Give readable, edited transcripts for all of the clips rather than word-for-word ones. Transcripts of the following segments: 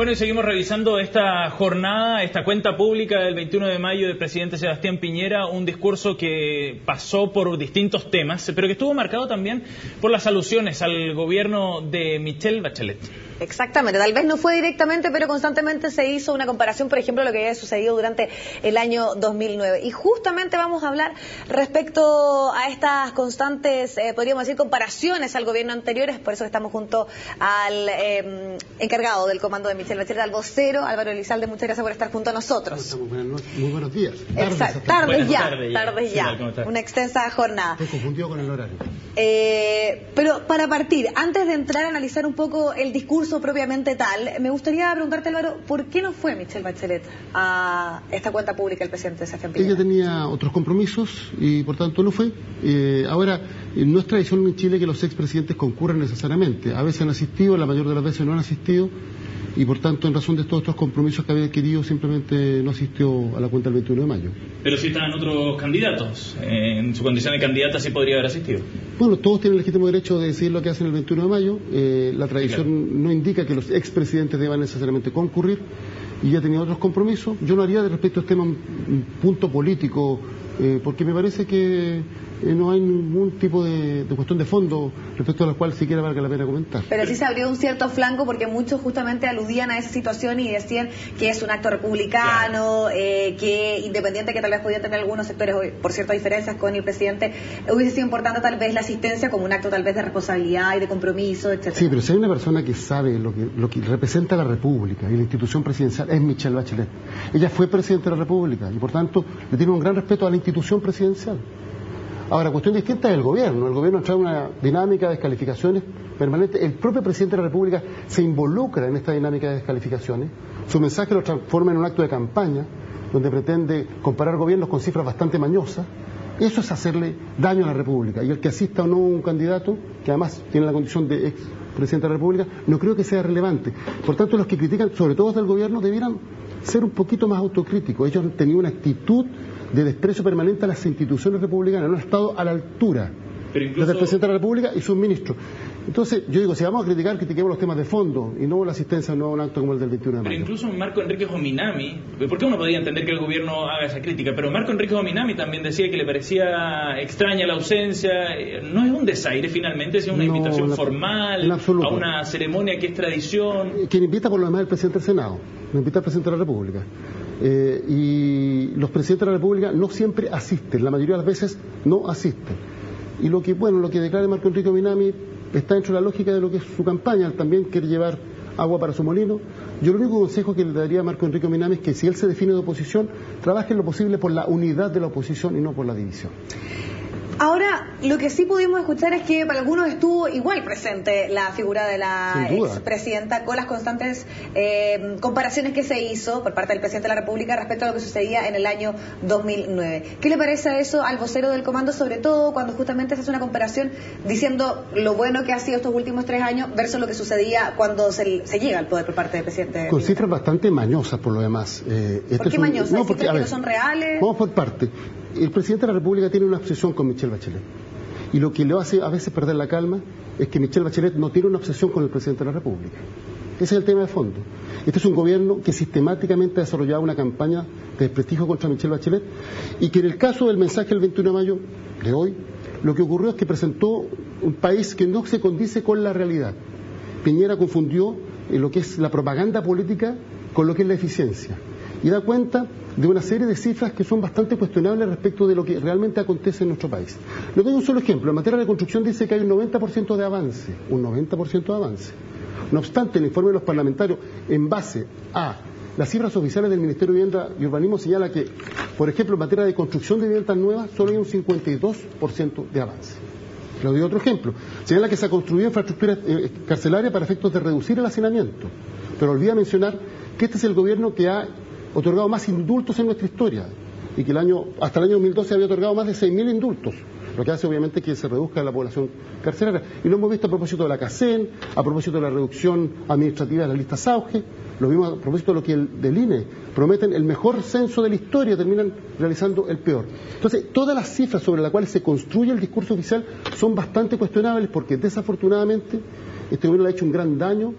Bueno, y seguimos revisando esta jornada, esta cuenta pública del 21 de mayo del presidente Sebastián Piñera, un discurso que pasó por distintos temas, pero que estuvo marcado también por las alusiones al gobierno de Michelle Bachelet. Exactamente, tal vez no fue directamente, pero constantemente se hizo una comparación, por ejemplo, lo que había sucedido durante el año 2009. Y justamente vamos a hablar respecto a estas constantes, podríamos decir, comparaciones al gobierno anteriores, por eso que estamos junto al encargado del comando de Michelle Bachelet, al vocero, Álvaro Elizalde. Muchas gracias por estar junto a nosotros. Muy buenos días. Tardes ya. Una extensa jornada. Estoy confundido con el horario. Pero para partir, antes de entrar a analizar un poco el discurso propiamente tal, me gustaría preguntarte, Álvaro, ¿por qué no fue Michelle Bachelet a esta cuenta pública del presidente Sebastián Piñera? Ella tenía otros compromisos y por tanto no fue. Ahora, no es tradición en Chile que los expresidentes concurran necesariamente. A veces han asistido, la mayor de las veces no han asistido, y por tanto, en razón de todos estos compromisos que había adquirido, simplemente no asistió a la cuenta el 21 de mayo. Pero sí estaban otros candidatos. En su condición de candidata sí podría haber asistido. Bueno, todos tienen el legítimo derecho de decidir lo que hacen el 21 de mayo. La tradición no indica que los expresidentes deban necesariamente concurrir, y ya tenía otros compromisos. Yo no haría de respecto a este tema un punto político, porque me parece que no hay ningún tipo de cuestión de fondo respecto a la cual siquiera valga la pena comentar. Pero sí se abrió un cierto flanco porque muchos justamente aludían a esa situación y decían que es un acto republicano, que independiente que tal vez podía tener algunos sectores, por ciertas diferencias con el presidente, hubiese sido importante tal vez la asistencia como un acto tal vez de responsabilidad y de compromiso, etcétera. Sí, pero si hay una persona que sabe lo que representa la República y la institución presidencial, es Michelle Bachelet. Ella fue presidenta de la República y por tanto le tiene un gran respeto a la institución presidencial. Ahora, cuestión distinta es el gobierno. El gobierno trae una dinámica de descalificaciones permanente. El propio presidente de la República se involucra en esta dinámica de descalificaciones. Su mensaje lo transforma en un acto de campaña, donde pretende comparar gobiernos con cifras bastante mañosas. Eso es hacerle daño a la República. Y el que asista o no un candidato, que además tiene la condición de ex presidente de la República, no creo que sea relevante. Por tanto, los que critican, sobre todo del gobierno, debieran ser un poquito más autocríticos. Ellos han tenido una actitud de desprecio permanente a las instituciones republicanas, no han estado a la altura desde el presidente de la República y sus ministros. Entonces, yo digo, si vamos a criticar, critiquemos los temas de fondo y no la asistencia no a un acto como el del 21 de mayo. Pero incluso Marco Enrique Jominami, porque uno podría entender que el gobierno haga esa crítica, pero Marco Enrique Jominami también decía que le parecía extraña la ausencia. ¿No es un desaire finalmente? ¿Es una invitación formal a una ceremonia que es tradición? Quien invita por lo demás es el presidente del Senado, lo invita el presidente de la República. Y los presidentes de la República no siempre asisten, la mayoría de las veces no asisten. Y lo que declara Marco Enrique Jominami está dentro de la lógica de lo que es su campaña. Él también quiere llevar agua para su molino. Yo el único consejo que le daría a Marco Enrique Jominami es que si él se define de oposición, trabaje en lo posible por la unidad de la oposición y no por la división. Ahora, lo que sí pudimos escuchar es que para algunos estuvo igual presente la figura de la expresidenta con las constantes comparaciones que se hizo por parte del presidente de la República respecto a lo que sucedía en el año 2009. ¿Qué le parece eso al vocero del comando, sobre todo cuando justamente se hace una comparación diciendo lo bueno que ha sido estos últimos 3 años versus lo que sucedía cuando se llega al poder por parte del presidente? Con cifras bastante mañosas por lo demás. ¿Por qué mañosas? ¿Hay cifras que no son reales? Vamos por parte. El presidente de la República tiene una obsesión con Michelle Bachelet. Y lo que le hace a veces perder la calma es que Michelle Bachelet no tiene una obsesión con el presidente de la República. Ese es el tema de fondo. Este es un gobierno que sistemáticamente ha desarrollado una campaña de desprestigio contra Michelle Bachelet y que en el caso del mensaje del 21 de mayo de hoy, lo que ocurrió es que presentó un país que no se condice con la realidad. Piñera confundió lo que es la propaganda política con lo que es la eficiencia. Y da cuenta de una serie de cifras que son bastante cuestionables respecto de lo que realmente acontece en nuestro país. Le doy un solo ejemplo. En materia de construcción dice que hay un 90% de avance. Un 90% de avance. No obstante, el informe de los parlamentarios, en base a las cifras oficiales del Ministerio de Vivienda y Urbanismo, señala que, por ejemplo, en materia de construcción de viviendas nuevas, solo hay un 52% de avance. Le doy otro ejemplo. Señala que se ha construido infraestructura carcelaria para efectos de reducir el hacinamiento. Pero olvida mencionar que este es el gobierno que ha otorgado más indultos en nuestra historia y que hasta el año 2012 había otorgado más de 6.000 indultos, lo que hace obviamente que se reduzca la población carcelaria. Y lo hemos visto a propósito de la CACEN, a propósito de la reducción administrativa de las listas Sauge, lo vimos a propósito de lo que del INE prometen el mejor censo de la historia, terminan realizando el peor. Entonces, todas las cifras sobre las cuales se construye el discurso oficial son bastante cuestionables porque desafortunadamente este gobierno le ha hecho un gran daño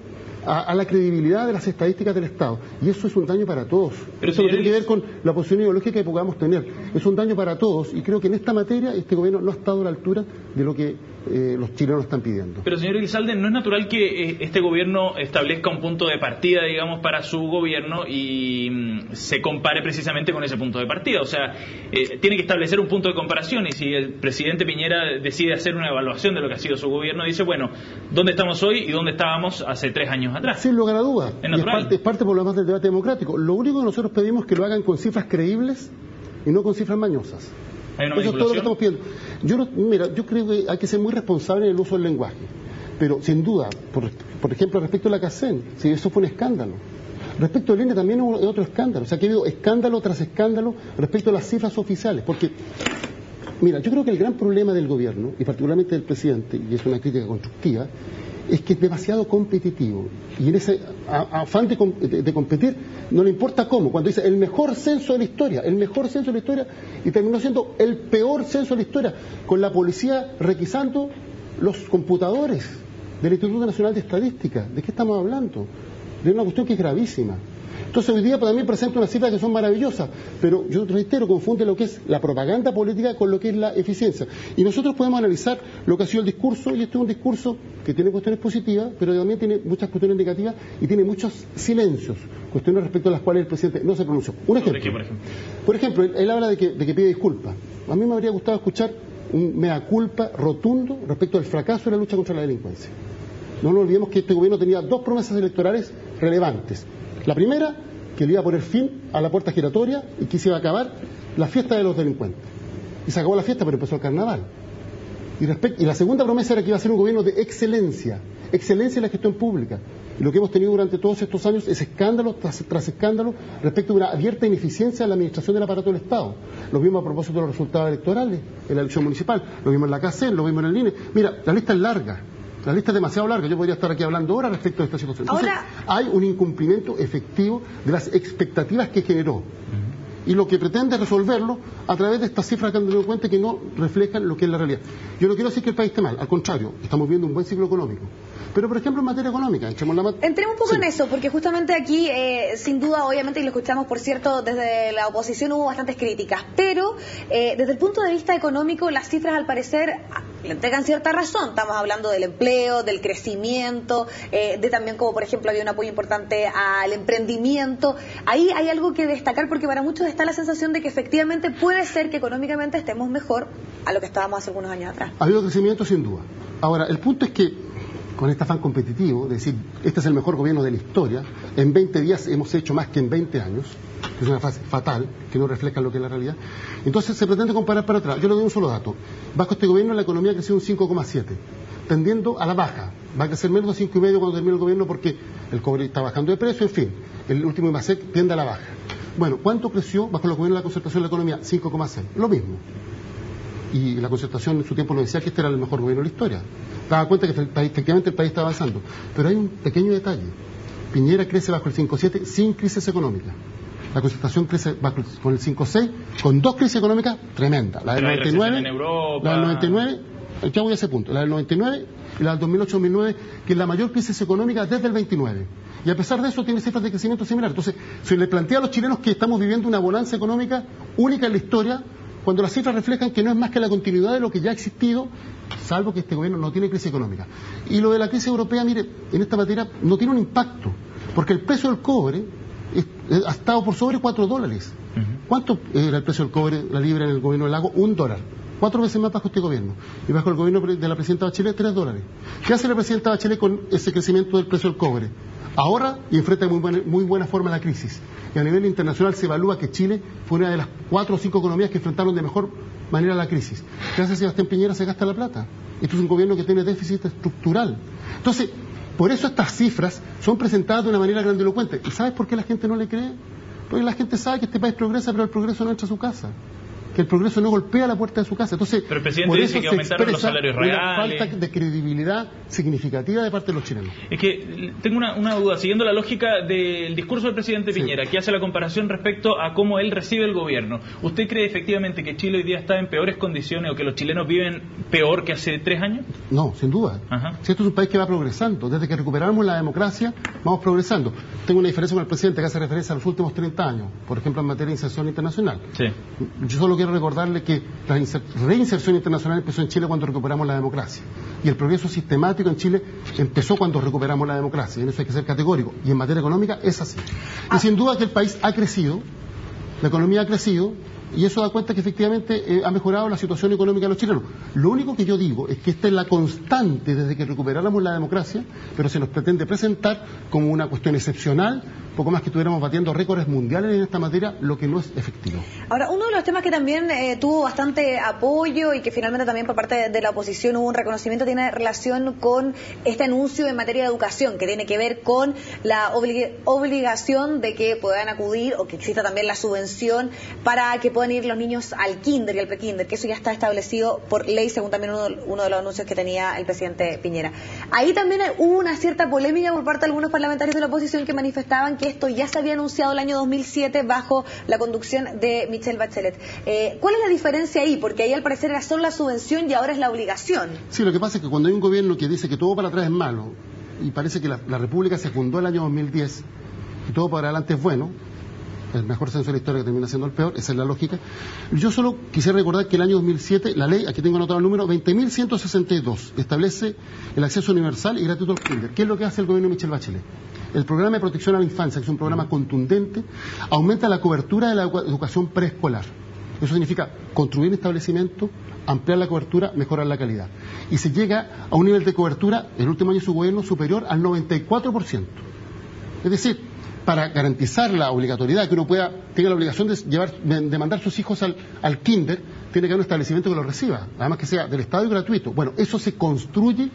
a la credibilidad de las estadísticas del Estado. Y eso es un daño para todos. Pero eso no tiene que ver con la posición ideológica que podamos tener. Es un daño para todos y creo que en esta materia este gobierno no ha estado a la altura de lo que los chilenos están pidiendo. Pero señor Elizalde, ¿no es natural que este gobierno establezca un punto de partida, digamos, para su gobierno y se compare precisamente con ese punto de partida? O sea, tiene que establecer un punto de comparación y si el presidente Piñera decide hacer una evaluación de lo que ha sido su gobierno, dice, bueno, ¿dónde estamos hoy y dónde estábamos hace 3 años atrás? Sin lugar a dudas. Es parte por lo demás del debate democrático. Lo único que nosotros pedimos es que lo hagan con cifras creíbles y no con cifras mañosas. Eso es todo lo que estamos pidiendo. Yo creo que hay que ser muy responsable en el uso del lenguaje. Pero sin duda, por ejemplo, respecto a la CACEN, si eso fue un escándalo. Respecto al INE también hubo otro escándalo. O sea, que ha habido escándalo tras escándalo respecto a las cifras oficiales. Porque, mira, yo creo que el gran problema del gobierno, y particularmente del presidente, y es una crítica constructiva, es que es demasiado competitivo. Y en ese afán de competir, no le importa cómo. Cuando dice el mejor censo de la historia, y terminó siendo el peor censo de la historia, con la policía requisando los computadores del Instituto Nacional de Estadística. ¿De qué estamos hablando? De una cuestión que es gravísima. Entonces hoy día también presenta unas cifras que son maravillosas, pero yo reitero, confunde lo que es la propaganda política con lo que es la eficiencia. Y nosotros podemos analizar lo que ha sido el discurso, y este es un discurso que tiene cuestiones positivas, pero también tiene muchas cuestiones negativas y tiene muchos silencios, cuestiones respecto a las cuales el presidente no se pronunció. Un ejemplo. Por ejemplo, él habla de que pide disculpas. A mí me habría gustado escuchar un mea culpa rotundo respecto al fracaso de la lucha contra la delincuencia. No nos olvidemos que este gobierno tenía 2 promesas electorales relevantes. La primera, que le iba a poner fin a la puerta giratoria y que se iba a acabar la fiesta de los delincuentes. Y se acabó la fiesta, pero empezó el carnaval. Y la segunda promesa era que iba a ser un gobierno de excelencia en la gestión pública. Y lo que hemos tenido durante todos estos años es escándalo tras escándalo respecto a una abierta ineficiencia en la administración del aparato del Estado. Lo vimos a propósito de los resultados electorales en la elección municipal, lo vimos en la CACEN, lo vimos en el INE. Mira, la lista es larga. La lista es demasiado larga, yo podría estar aquí hablando ahora respecto a esta situación. Entonces, hay un incumplimiento efectivo de las expectativas que generó. Y lo que pretende es resolverlo a través de estas cifras que han tenido en cuenta que no reflejan lo que es la realidad. Yo no quiero decir que el país esté mal, al contrario, estamos viendo un buen ciclo económico. Pero, por ejemplo, en materia económica, entremos un poco en eso, porque justamente aquí, sin duda, obviamente, y lo escuchamos, por cierto, desde la oposición hubo bastantes críticas, pero desde el punto de vista económico, las cifras, al parecer, le entregan cierta razón. Estamos hablando del empleo, del crecimiento, de también como, por ejemplo, había un apoyo importante al emprendimiento. Ahí hay algo que destacar, porque para muchos está la sensación de que efectivamente puede ser que económicamente estemos mejor a lo que estábamos hace algunos años atrás. Ha habido crecimiento, sin duda. Ahora, el punto es que con este afán competitivo, de decir, este es el mejor gobierno de la historia, en 20 días hemos hecho más que en 20 años, que es una frase fatal, que no refleja lo que es la realidad. Entonces se pretende comparar para atrás. Yo le doy un solo dato. Bajo este gobierno la economía ha crecido un 5,7, tendiendo a la baja. Va a crecer menos de 5,5 cuando termine el gobierno porque el cobre está bajando de precio, en fin. El último IMASEC tiende a la baja. Bueno, ¿cuánto creció bajo el gobierno de la concertación de la economía? 5,6. Lo mismo. Y la concertación en su tiempo nos decía que este era el mejor gobierno de la historia. Daba cuenta que efectivamente el país está avanzando. Pero hay un pequeño detalle. Piñera crece bajo el 5,7 sin crisis económica. La concertación crece con el 5,6 con 2 crisis económicas tremendas. La del 99, la del 99, ya voy a ese punto, la del 99 y la del 2008-2009, que es la mayor crisis económica desde el 29. Y a pesar de eso tiene cifras de crecimiento similar. Entonces, se le plantea a los chilenos que estamos viviendo una bonanza económica única en la historia, cuando las cifras reflejan que no es más que la continuidad de lo que ya ha existido, salvo que este gobierno no tiene crisis económica. Y lo de la crisis europea, mire, en esta materia no tiene un impacto, porque el precio del cobre ha estado por sobre $4. ¿Cuánto era el precio del cobre, la libra en el gobierno del Lago? $1. 4 veces más bajo este gobierno. Y bajo el gobierno de la presidenta Bachelet, $3. ¿Qué hace la presidenta Bachelet con ese crecimiento del precio del cobre? Ahorra y enfrenta de muy buena forma la crisis. Y a nivel internacional se evalúa que Chile fue una de las 4 o 5 economías que enfrentaron de mejor manera la crisis. ¿Qué hace Sebastián Piñera? Se gasta la plata. Esto es un gobierno que tiene déficit estructural. Entonces, por eso estas cifras son presentadas de una manera grandilocuente. ¿Y sabes por qué la gente no le cree? Porque la gente sabe que este país progresa, pero el progreso no entra a su casa. que el progreso no golpea la puerta de su casa. Entonces, pero el presidente dice que aumentaron los salarios reales. Falta de credibilidad significativa de parte de los chilenos. Es que tengo una duda, siguiendo la lógica del discurso del presidente Piñera, que hace la comparación respecto a cómo él recibe el gobierno. ¿Usted cree efectivamente que Chile hoy día está en peores condiciones o que los chilenos viven peor que hace 3 años? No, sin duda. Si esto es un país que va progresando, desde que recuperamos la democracia, vamos progresando. Tengo una diferencia con el presidente que hace referencia a los últimos 30 años, por ejemplo en materia de inserción internacional. Sí. Yo solo quiero recordarle que la reinserción internacional empezó en Chile cuando recuperamos la democracia. Y el progreso sistemático en Chile empezó cuando recuperamos la democracia. Y en eso hay que ser categórico. Y en materia económica es así. Y sin duda que el país ha crecido, la economía ha crecido, y eso da cuenta que efectivamente ha mejorado la situación económica de los chilenos. Lo único que yo digo es que esta es la constante desde que recuperáramos la democracia, pero se nos pretende presentar como una cuestión excepcional, poco más que estuviéramos batiendo récords mundiales en esta materia, lo que no es efectivo. Ahora, uno de los temas que también tuvo bastante apoyo y que finalmente también por parte de la oposición hubo un reconocimiento, tiene relación con este anuncio en materia de educación, que tiene que ver con la obligación de que puedan acudir o que exista también la subvención para que puedan ir los niños al kinder y al prekinder, que eso ya está establecido por ley, según también uno de los anuncios que tenía el presidente Piñera. Ahí también hubo una cierta polémica por parte de algunos parlamentarios de la oposición que manifestaban que esto ya se había anunciado el año 2007 bajo la conducción de Michelle Bachelet. ¿Cuál es la diferencia ahí? Porque ahí al parecer era solo la subvención y ahora es la obligación. Sí, lo que pasa es que cuando hay un gobierno que dice que todo para atrás es malo, y parece que la República se fundó el año 2010, y todo para adelante es bueno, el mejor censo de la historia que termina siendo el peor, esa es la lógica. Yo solo quisiera recordar que el año 2007, la ley, aquí tengo anotado el número, 20.162, establece el acceso universal y gratuito al kinder. ¿Qué es lo que hace el gobierno de Michelle Bachelet? El programa de protección a la infancia, que es un programa contundente, aumenta la cobertura de la educación preescolar. Eso significa construir establecimientos, ampliar la cobertura, mejorar la calidad. Y se llega a un nivel de cobertura, el último año de su gobierno, superior al 94%. Es decir, para garantizar la obligatoriedad, que uno tenga la obligación de mandar sus hijos al kinder, tiene que haber un establecimiento que lo reciba, además que sea del Estado y gratuito. Bueno, eso se construye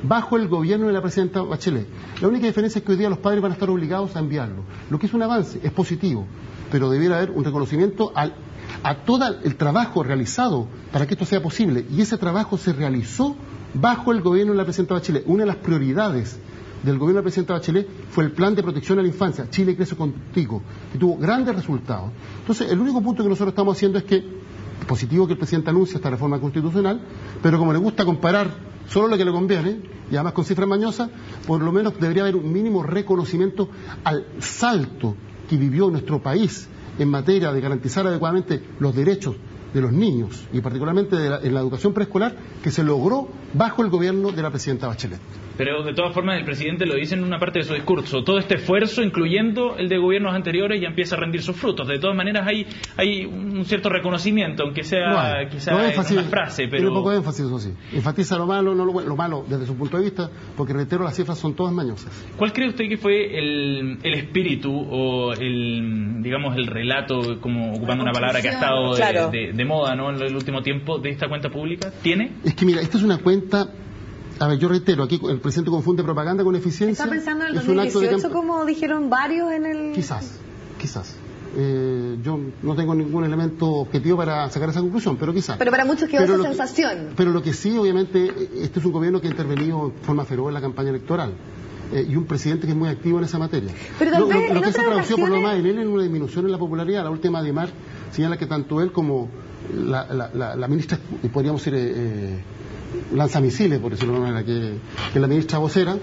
bajo el gobierno de la presidenta Bachelet. La única diferencia es que hoy día los padres van a estar obligados a enviarlo, lo que es un avance, es positivo, pero debiera haber un reconocimiento a todo el trabajo realizado para que esto sea posible, y ese trabajo se realizó bajo el gobierno de la presidenta Bachelet. Una de las prioridades del gobierno de la presidenta Bachelet fue el plan de protección a la infancia, Chile crece contigo, que tuvo grandes resultados. Entonces, el único punto que nosotros estamos haciendo es que es positivo que el presidente anuncie esta reforma constitucional, pero como le gusta comparar solo lo que le conviene, y además con cifras mañosas, por lo menos debería haber un mínimo reconocimiento al salto que vivió nuestro país en materia de garantizar adecuadamente los derechos de los niños, y particularmente en la educación preescolar, que se logró bajo el gobierno de la presidenta Bachelet. Pero de todas formas el presidente lo dice en una parte de su discurso, todo este esfuerzo, incluyendo el de gobiernos anteriores, ya empieza a rendir sus frutos. De todas maneras hay un cierto reconocimiento, aunque sea una frase, pero... Tiene un poco de énfasis, eso sí. Enfatiza lo malo, no lo malo desde su punto de vista, porque reitero, las cifras son todas mañosas. ¿Cuál cree usted que fue el espíritu o el relato, como ocupando una palabra que ha estado de moda, ¿no?, en el último tiempo, de esta cuenta pública? ¿Tiene? Es que mira, esta es una cuenta... A ver, yo reitero, aquí el presidente confunde propaganda con eficiencia. ¿Está pensando en el 2018 como dijeron varios en el...? Quizás. Yo no tengo ningún elemento objetivo para sacar esa conclusión, pero quizás. Pero para muchos quedó esa sensación. Pero lo que sí, obviamente, este es un gobierno que ha intervenido en forma feroz en la campaña electoral. Y un presidente que es muy activo en esa materia. Pero tal vez lo que se ha traducido por lo más en él en una disminución en la popularidad. La última de Mar señala que tanto él como la ministra, podríamos decir... lanzamisiles, por decirlo de una manera, que la ministra vocera,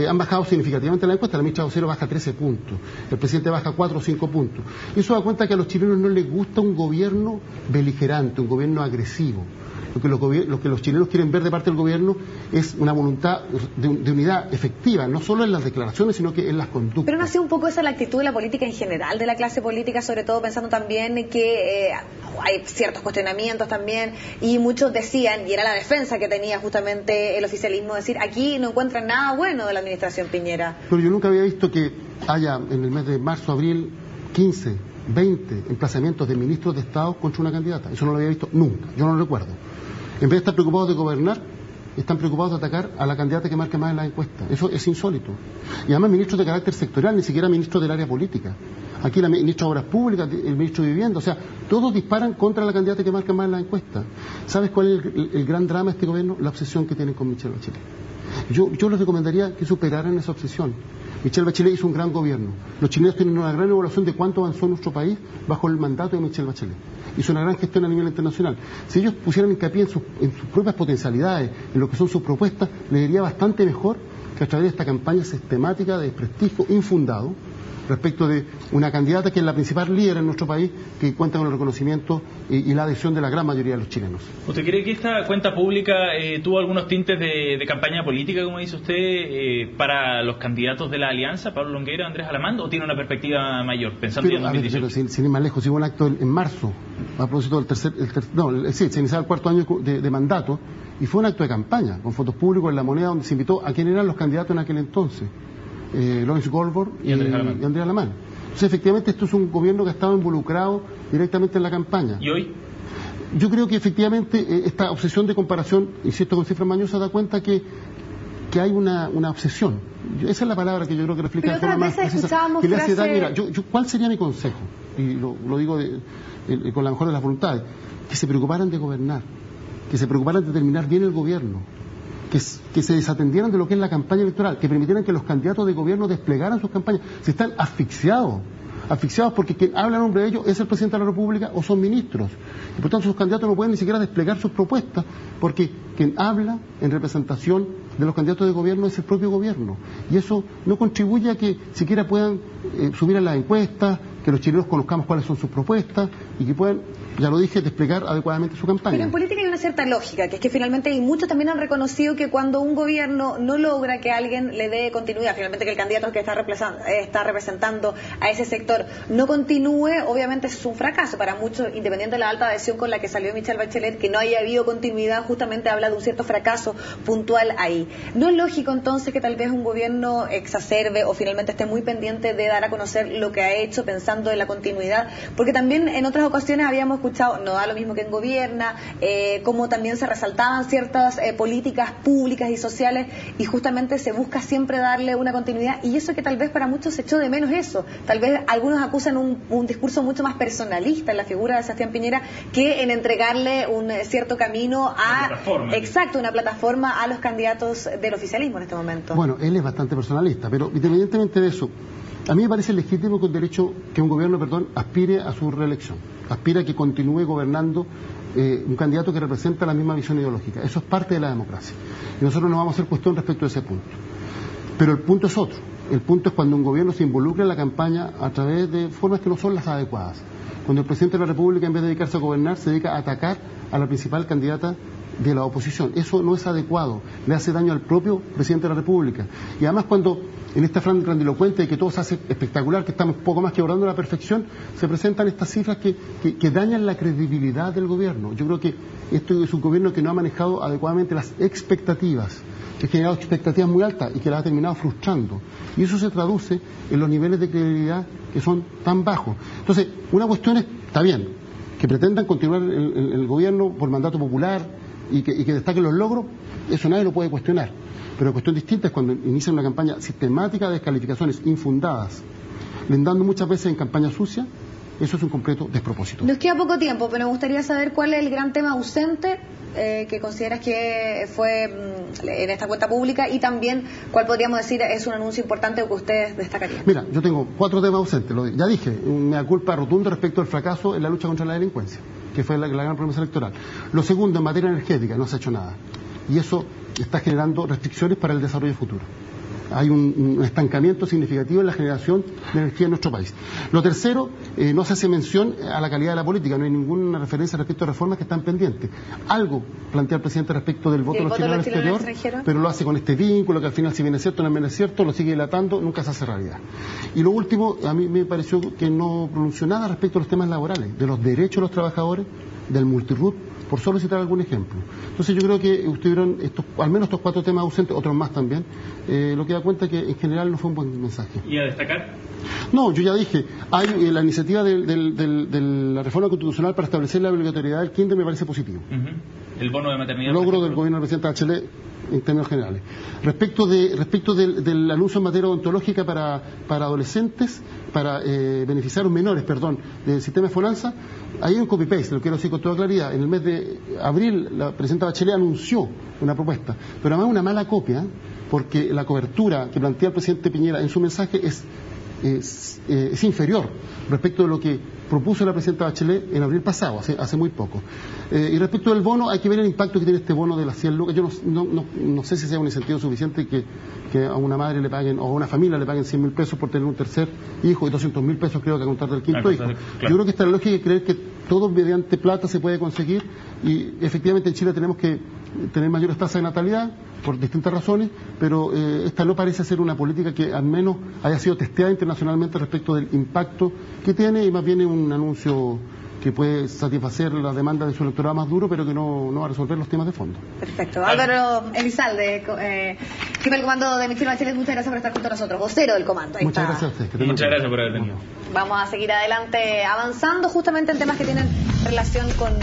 han bajado significativamente la encuesta. La ministra vocera baja 13 puntos, el presidente baja 4 o 5 puntos. Eso da cuenta que a los chilenos no les gusta un gobierno beligerante, un gobierno agresivo. Lo que los chilenos quieren ver de parte del gobierno es una voluntad de unidad efectiva, no solo en las declaraciones, sino que en las conductas. Pero no ha sido un poco esa la actitud de la política en general, de la clase política, sobre todo pensando también que hay ciertos cuestionamientos también, y muchos decían, y era la defensa que tenía justamente el oficialismo, decir, aquí no encuentran nada bueno de la administración Piñera. Pero yo nunca había visto que haya en el mes de marzo, abril, 15, 20 emplazamientos de ministros de Estado contra una candidata. Eso no lo había visto nunca, yo no lo recuerdo. En vez de estar preocupados de gobernar, están preocupados de atacar a la candidata que marca más en la encuesta. Eso es insólito. Y además ministros de carácter sectorial, ni siquiera ministros del área política. aquí la ministra de Obras Públicas, el ministro de Vivienda, o sea, todos disparan contra la candidata que marca más en la encuesta. ¿Sabes cuál es el gran drama de este gobierno? La obsesión que tienen con Michelle Bachelet. Yo les recomendaría que superaran esa obsesión. Michelle Bachelet hizo un gran gobierno. Los chilenos tienen una gran evaluación de cuánto avanzó nuestro país bajo el mandato de Michelle Bachelet. Hizo una gran gestión a nivel internacional. Si ellos pusieran hincapié en sus propias potencialidades, en lo que son sus propuestas, les iría bastante mejor que a través de esta campaña sistemática de desprestigio infundado respecto de una candidata que es la principal líder en nuestro país, que cuenta con el reconocimiento y la adhesión de la gran mayoría de los chilenos. ¿Usted cree que esta cuenta pública tuvo algunos tintes de campaña política, como dice usted, para los candidatos de la alianza, Pablo Longueira, Andrés Alamán, o tiene una perspectiva mayor, pensando en 2018? Sin ir más lejos, hubo un acto en marzo, a propósito del se iniciaba el cuarto año de mandato, y fue un acto de campaña, con fondos públicos en La Moneda, donde se invitó a quién eran los candidatos en aquel entonces. Lawrence Goldberg y Andrés Alamán. Entonces, efectivamente, esto es un gobierno que ha estado involucrado directamente en la campaña. ¿Y hoy? Yo creo que efectivamente esta obsesión de comparación, insisto, con cifras mañosas, da cuenta que hay una obsesión. Esa es la palabra que yo creo que refleja de forma más precisa. Que le hace daño. Mira, ¿cuál sería mi consejo? Y lo digo con la mejor de las voluntades. Que se preocuparan de gobernar, que se preocuparan de terminar bien el gobierno, que se desatendieran de lo que es la campaña electoral, que permitieran que los candidatos de gobierno desplegaran sus campañas. Se están asfixiados porque quien habla en nombre de ellos es el presidente de la República o son ministros. Y por tanto sus candidatos no pueden ni siquiera desplegar sus propuestas, porque quien habla en representación de los candidatos de gobierno es el propio gobierno. Y eso no contribuye a que siquiera puedan subir a las encuestas, que los chilenos conozcamos cuáles son sus propuestas y que puedan, ya lo dije, desplegar adecuadamente su campaña. Pero en política hay una cierta lógica, que es que finalmente, y muchos también han reconocido que cuando un gobierno no logra que alguien le dé continuidad, finalmente que el candidato que está representando a ese sector no continúe, obviamente es un fracaso para muchos, independiente de la alta adhesión con la que salió Michelle Bachelet, que no haya habido continuidad, justamente habla de un cierto fracaso puntual ahí. ¿No es lógico entonces que tal vez un gobierno exacerbe o finalmente esté muy pendiente de dar a conocer lo que ha hecho pensando en la continuidad? Porque también en otras ocasiones habíamos escuchado, no da lo mismo que en gobierna, como también se resaltaban ciertas políticas públicas y sociales y justamente se busca siempre darle una continuidad, y eso que tal vez para muchos se echó de menos eso. Tal vez algunos acusan un discurso mucho más personalista en la figura de Sebastián Piñera que en entregarle un cierto camino una plataforma a los candidatos del oficialismo en este momento. Bueno, él es bastante personalista, pero independientemente de eso, a mí me parece legítimo que un gobierno aspire a su reelección, aspire a que continúe gobernando un candidato que representa la misma visión ideológica. Eso es parte de la democracia. Y nosotros no vamos a hacer cuestión respecto a ese punto. Pero el punto es otro. El punto es cuando un gobierno se involucra en la campaña a través de formas que no son las adecuadas. Cuando el presidente de la República, en vez de dedicarse a gobernar, se dedica a atacar a la principal candidata de la oposición. Eso no es adecuado, le hace daño al propio presidente de la República. Y además, cuando en esta frase grandilocuente de que todo se hace espectacular, que estamos poco más que obrando la perfección, se presentan estas cifras que dañan la credibilidad del gobierno. Yo creo que esto es un gobierno que no ha manejado adecuadamente las expectativas, que ha generado expectativas muy altas y que las ha terminado frustrando. Y eso se traduce en los niveles de credibilidad que son tan bajos. Entonces, una cuestión está bien, que pretendan continuar el gobierno por mandato popular y que destaquen los logros, eso nadie lo puede cuestionar. Pero la cuestión distinta es cuando inician una campaña sistemática de descalificaciones infundadas, lindando muchas veces en campaña sucia. Eso es un completo despropósito. Nos queda poco tiempo, pero me gustaría saber cuál es el gran tema ausente que consideras que fue en esta cuenta pública, y también cuál podríamos decir es un anuncio importante o que ustedes destacarían. Mira, yo tengo 4 temas ausentes. Ya dije, una culpa rotunda respecto al fracaso en la lucha contra la delincuencia, que fue la gran promesa electoral. Lo segundo, en materia energética, no se ha hecho nada. Y eso está generando restricciones para el desarrollo futuro. Hay un estancamiento significativo en la generación de energía en nuestro país. Lo tercero, no se hace mención a la calidad de la política, no hay ninguna referencia respecto a reformas que están pendientes. Algo plantea el presidente respecto del voto de los chilenos al exterior, pero lo hace con este vínculo que al final, si bien es cierto, no es menos cierto, lo sigue dilatando, nunca se hace realidad. Y lo último, a mí me pareció que no pronunció nada respecto a los temas laborales, de los derechos de los trabajadores, del multirut, por solo citar algún ejemplo. Entonces yo creo que estuvieron al menos estos 4 temas ausentes, otros más también, lo que da cuenta que en general no fue un buen mensaje. ¿Y a destacar? No, yo ya dije, hay la iniciativa de la reforma constitucional para establecer la obligatoriedad del kinder, me parece positivo. el bono de maternidad. Logro del gobierno del presidente Bachelet en términos generales. Respecto del anuncio en materia odontológica para adolescentes, para beneficiarios menores, del sistema de FONASA, hay un copy-paste, lo quiero decir con toda claridad. En el mes de abril, la presidenta Bachelet anunció una propuesta, pero además una mala copia, porque la cobertura que plantea el presidente Piñera en su mensaje es inferior respecto de lo que propuso la presidenta Bachelet en abril pasado, hace muy poco. Y respecto del bono, hay que ver el impacto que tiene este bono de las 100 lucas. Yo no sé si sea un incentivo suficiente que a una madre le paguen, o a una familia le paguen 100.000 pesos por tener un tercer hijo y 200.000 pesos creo que a contar del quinto hijo. Claro. Yo creo que esta lógica de creer que todo mediante plata se puede conseguir, y efectivamente en Chile tenemos que tener mayores tasas de natalidad por distintas razones, pero esta no parece ser una política que al menos haya sido testeada internacionalmente respecto del impacto que tiene, y más bien es un anuncio que puede satisfacer la demanda de su electorado más duro, pero que no va a resolver los temas de fondo. Perfecto. Álvaro Elizalde, jefe del comando de Michelle Bachelet, muchas gracias por estar junto a nosotros, vocero del comando. Muchas gracias a usted. Muchas gracias por haber venido. Vamos a seguir adelante avanzando justamente en temas que tienen relación con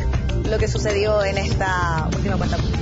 lo que sucedió en esta última cuenta pública.